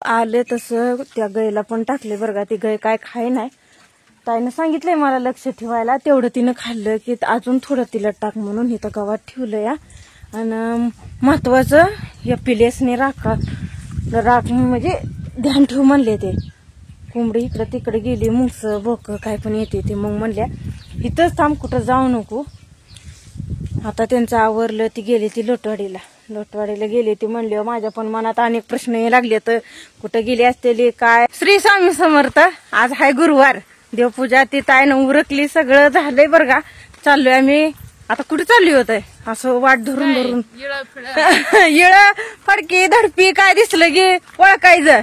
आले तसं त्या गायला पण टाकले बरं का. ती गाय काय खाय नाही. ताईनं सांगितलंय मला लक्ष ठेवायला. तेवढं तिनं खाल्लं की अजून थोडं तिला टाक म्हणून इथं गावात ठेवलं या. आणि महत्वाचं या पिलेसने राख म्हणजे ध्यान ठेव म्हणले. ते कोंबडी इकडं तिकडे गेली, मुंगस बोक काय पण येते ते. मग म्हणल्या इथंच थांब, कुठं जाऊ नको. आता त्यांचं आवरलं. ती गेली ती लोटवाडीला गेली ती. म्हणली माझ्या पण मनात अनेक प्रश्न हे लागले, तर कुठं गेली असतेली काय. श्री स्वामी समर्थ. आज हाय गुरुवार, देवपूजा ती ताईनं उरकली, सगळं झालंय बरं का. चाललोय आम्ही आता. कुठे चालली होत असं वाट धरून येळ फडकी धडपी काय दिसलं की ओळखायचं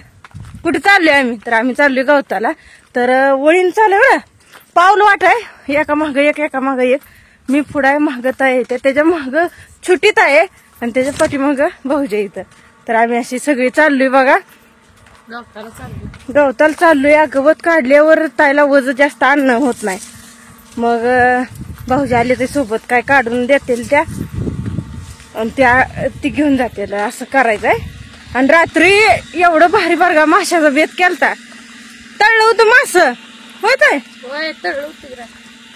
कुठे चाललोय आम्ही. तर आम्ही चाललोय गवताला. तर वळीन चालू पाऊल वाट आहे, एका माग एक. मी पुढे मागत आहे, त्याच्या माग छुटीत आहे आणि त्याच्या पाठीमाग भाऊजा इथं. तर आम्ही अशी सगळी चाललोय बघा. गवताला चाललोय. गवत काढल्यावर ताईला वजन जास्त आणणं होत नाही. मग भाऊजी आले ते सोबत काय काढून देतील त्या, आणि ती घेऊन जातील. असं करायचंय. आणि रात्री एवढं भारी बरगा माशाचा बेत केलता. तळलं होतं मास होत आहे.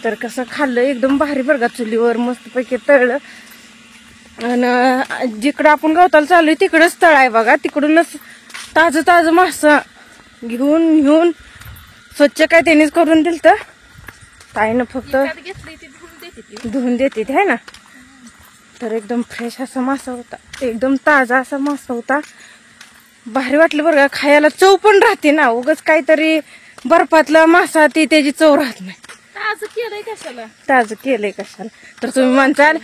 तर कसं खाल्लं एकदम भारी बरगा. चुलीवर मस्तपैकी तळलं. आणि जिकडं आपण गवताला चाललोय तिकडंच तळ आहे बघा. तिकडूनच ताजं मास घेऊन स्वच्छ काय त्यांनीच करून दिलं. तर ताईनं फक्त धुवून देते है ना. तर एकदम फ्रेश असा मासा होता, एकदम ताजा असा मासा होता. भारी वाटलं बरं का. खायला चव पण राहते ना. उगाच काहीतरी बर्फातला मासा ती त्याची चव राहत नाही. ताजं केलंय कशाला. तर तुम्ही म्हणताल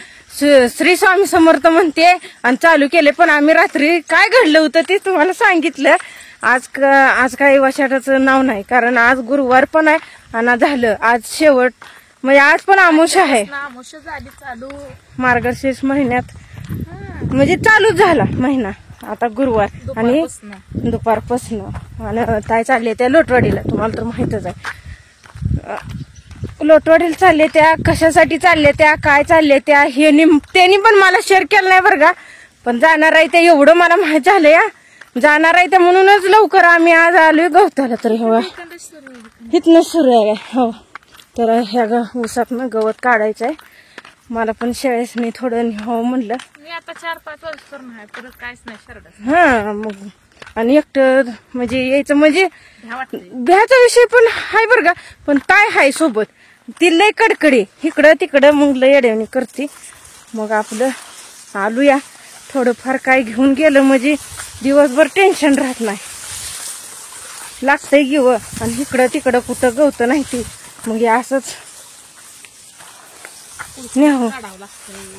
श्री स्वामी समर्थ म्हणते आणि चालू केले, पण आम्ही रात्री काय घडलं होतं ते तुम्हाला सांगितलं. आज काही वशाटाचं नाव नाही, कारण आज गुरुवार पण आहे आणि झालं आज शेवट. म्हणजे आज पण अमावस्या आहे. मार्गशीर्ष महिन्यात म्हणजे चालूच झाला महिना आता गुरुवार आणि दुपारपासून. आणि ताई चालले त्या लोटवाडीला. तुम्हाला तर माहितच आहे. लोटवाडीला चालले त्या, कशासाठी चालले त्या, काय चालले त्या हे त्यांनी पण मला शेअर केलं नाही बरं का. पण जाणार आहे ते एवढं मला माहित झालं या. जाणार आहे ते म्हणूनच लवकर आम्ही आज आलोय गवताला. तर इथनं सुरू आहे. हो. तर ह्या ऊसातनं गवत काढायचं आहे. मला पण शाळेसनी थोडं हो म्हणलं. मी आता 4-5 वर्ष करून आहे, परत काहीच नाही शरड. हा मग आणि एकटं म्हणजे यायचं म्हणजे भ्याचा विषय पण हाय बरं का. पण काय हाय सोबत ती लय कडकडी इकडं तिकडं मग लय अडवणी करते. मग आपलं आलूया थोडंफार काय घेऊन गेलं म्हणजे दिवसभर टेन्शन राहत नाही. लागतंय घेऊ. आणि इकडं तिकडं कुठं गवत नाही ती. मग असंच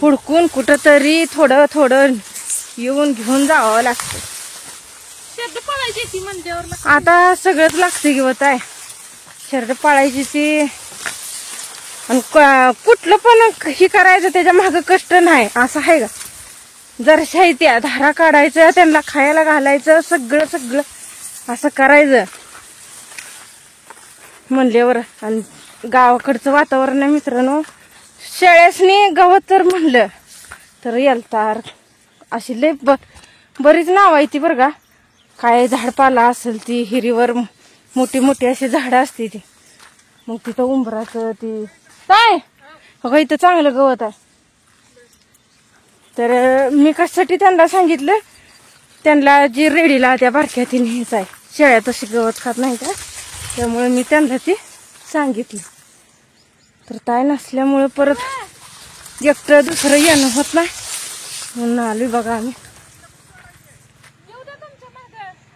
हुडकून कुठं तरी थोडं येऊन घेऊन जावं लागतं. आता सगळंच लागतं घेवत आहे. शर्ट पाळायची ती. आणि कुठलं पण हे करायचं त्याच्या मागं कष्ट नाही असं आहे का. जरशाही त्या धारा काढायचं, त्यांना खायला घालायचं, सगळं असं करायचं म्हणल्यावर. आणि गावाकडचं वातावरण आहे मित्रांनो. शेळ्यासनी गवत तर म्हणलं तर येलतार अशी लय बरीच नाव आहे ती बरं का. काय झाडपाला असेल ती हिरीवर मोठी अशी झाडं असते ती. मग तिथं उंबराचं ती काय बघा इथं चांगलं गवत आहे. तर मी कशासाठी त्यांना सांगितलं, त्यांना जी रेडीला त्या बारक्या ती न्यायचं आहे. शेळ्या तशी गवत खात नाही का, त्यामुळे मी त्यांना ती सांगितली. तर ताई नसल्यामुळे परत एकटं दुसरं येणं होत नाही म्हणून आलोय बघा आम्ही.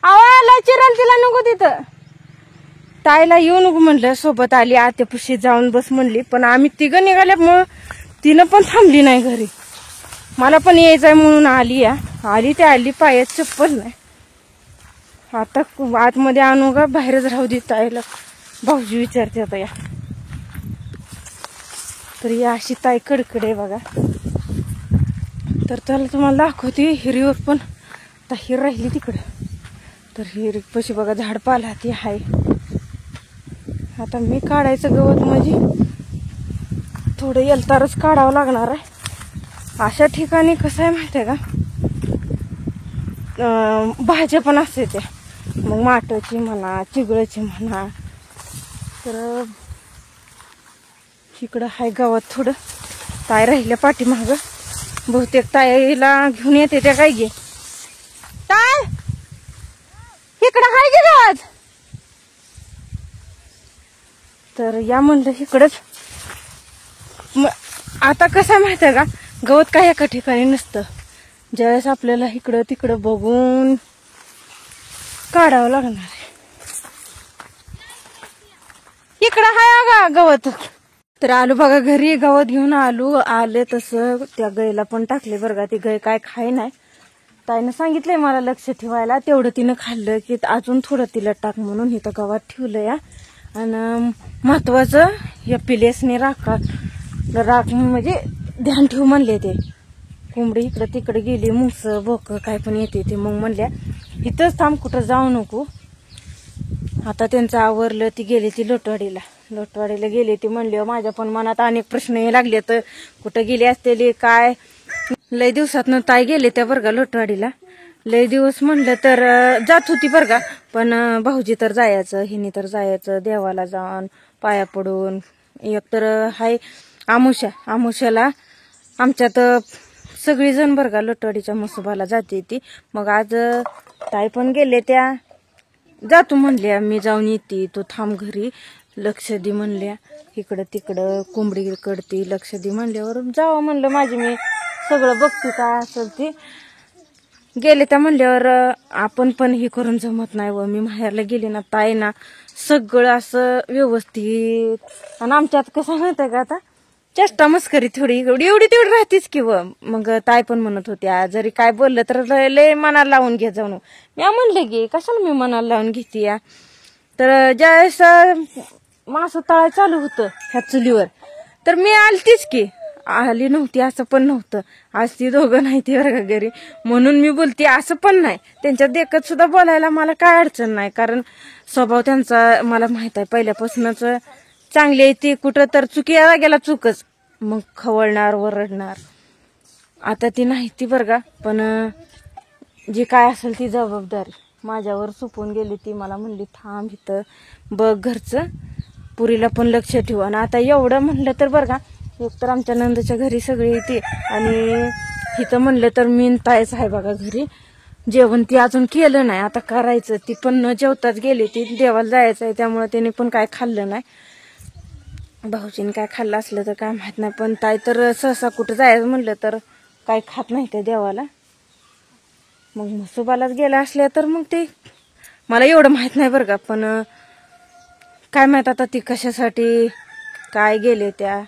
आवाला चिराल तिला नको तिथं. ताईला येऊ नको म्हणलं, सोबत आली आत्यापुशी जाऊन बस म्हणली. पण आम्ही तिघं निघाल्यामुळं तिनं पण थांबली नाही घरी. मला पण यायचंय म्हणून आली या. आली पायात चप्पल नाही. आता आतमध्ये आणू का बाहेरच राहू दे ताईला भाऊजी विचारते आता या. तर या अशी ताई कडकडे बघा. तर त्याला तुम्हाला दाखवते हिरीवर पण. आता हिर राहिली तिकडं. तर हिरी पशी बघा झाडपाला ती आहे. आता मी काढायचं गवत म्हणजे थोडं येलतारच काढावं लागणार आहे. अशा ठिकाणी कसं आहे माहिती आहे का, भाज्या पण असते त्या. मग माटाची म्हणा चिगळाची म्हणा. तर इकडं हाय गावात थोडं ताय राहिल्या पाठीमाग. बहुतेक ताईला घेऊन येते त्या काय घे ताय इकडं हाय गे गावात. तर या म्हणलं इकडंच. आता कसं माहितीये का गवत काय एका ठिकाणी नसतं. ज्यावेळेस आपल्याला इकडं तिकडं बघून काढावं लागणार आहे. इकडं हाय का गवत. तर आलो बघा घरी गवत घेऊन आले तसं त्या गाईला पण टाकले बरं का. ती गाय काय खाय नाही. ताईनं सांगितलंय मला लक्ष ठेवायला. तेवढं तिनं खाल्लं की अजून थोडं तिला टाक म्हणून इथं गावात ठेवलं या. आणि महत्वाचं या पिलेसने राख म्हणजे ध्यान ठेवू म्हणले. ते कोंबडी इकडं तिकडे गेली मुंगस बोक काय पण येते ते. मग म्हणल्या इथंच थांब कुठं जाऊ नको. आता त्यांचं आवरलं. ती गेली ती लोटवाडीला गेली ती. म्हणली माझ्या पण मनात अनेक प्रश्न हे लागले. तर कुठं गेली असतेली काय. लय दिवसातनं ताई गेले त्या बरं का लोटवाडीला. लय दिवस म्हणलं तर जात होती बरं का. पण भाऊजी तर जायचं हिने तर जायचं देवाला जाऊन पाया पडून. एक तर हाय आमुष्याला आमच्यात सगळीजण बरं का लोटवाडीच्या मसोबाला जाते ती. मग आज ताई पण गेले त्या. जातो म्हणल्या मी जाऊन येते तू थांब घरी लक्ष दे म्हणल्या. इकडं तिकडं कोंबडी कडती लक्ष दे म्हणल्यावर जावं म्हणलं माझी मी सगळं बघते काय असेल ते. गेले त्या म्हणल्यावर आपण पण हे करून जमत नाही. व मी माहेरला गेली ना ताई ना सगळं असं व्यवस्थित. आणि आमच्यात कसं माहितीये का आता चेष्टा मस्करी थोडी एवढी तेवढी राहतीच की. व मग ताई पण म्हणत होत्या जरी काय बोललं तर लय मनाला लावून घे जाऊन. मी म्हणले गे कशाला मी मनाला लावून घेते या. तर ज्यावेळेस मासं तळाय चालू होतं ह्या चुलीवर तर मी आलतीच की. आली नव्हती असं पण नव्हतं. आज ती दोघं नाही ती बरं का घरी म्हणून मी बोलते असं पण नाही. त्यांच्या देखत सुद्धा बोलायला मला काय अडचण नाही. कारण स्वभाव त्यांचा मला माहित आहे पहिल्यापासूनच चांगली आहे. ती कुठं तर चुकीला गेला चुकच मग खवळणार वरडणार. आता ती नाही ती बरं का. पण जी काय असेल ती जबाबदारी माझ्यावर सोपून गेली. ती मला म्हणली थांब इथं बघ घरचं पुरीला पण लक्ष ठेवू. आणि आता एवढं म्हणलं तर बरं का एक तर आमच्या नंदच्या घरी सगळी येते. आणि इथं म्हणलं तर मी ताईच आहे बघा घरी. जेवण ती अजून केलं नाही आता करायचं. ती पण न जेवताच गेली. ती देवाला जायचं आहे त्यामुळे तिने पण काय खाल्लं नाही. भाऊजीने काय खाल्लं असलं तर काय माहित नाही. पण ताई तर सहसा कुठं जायचं म्हणलं तर काय खात नाही त्या देवाला. मग मसोबालाच गेला असल्या तर मग ते मला एवढं माहित नाही बरं का. पण काय माहित आता ती कशासाठी काय गेले त्या.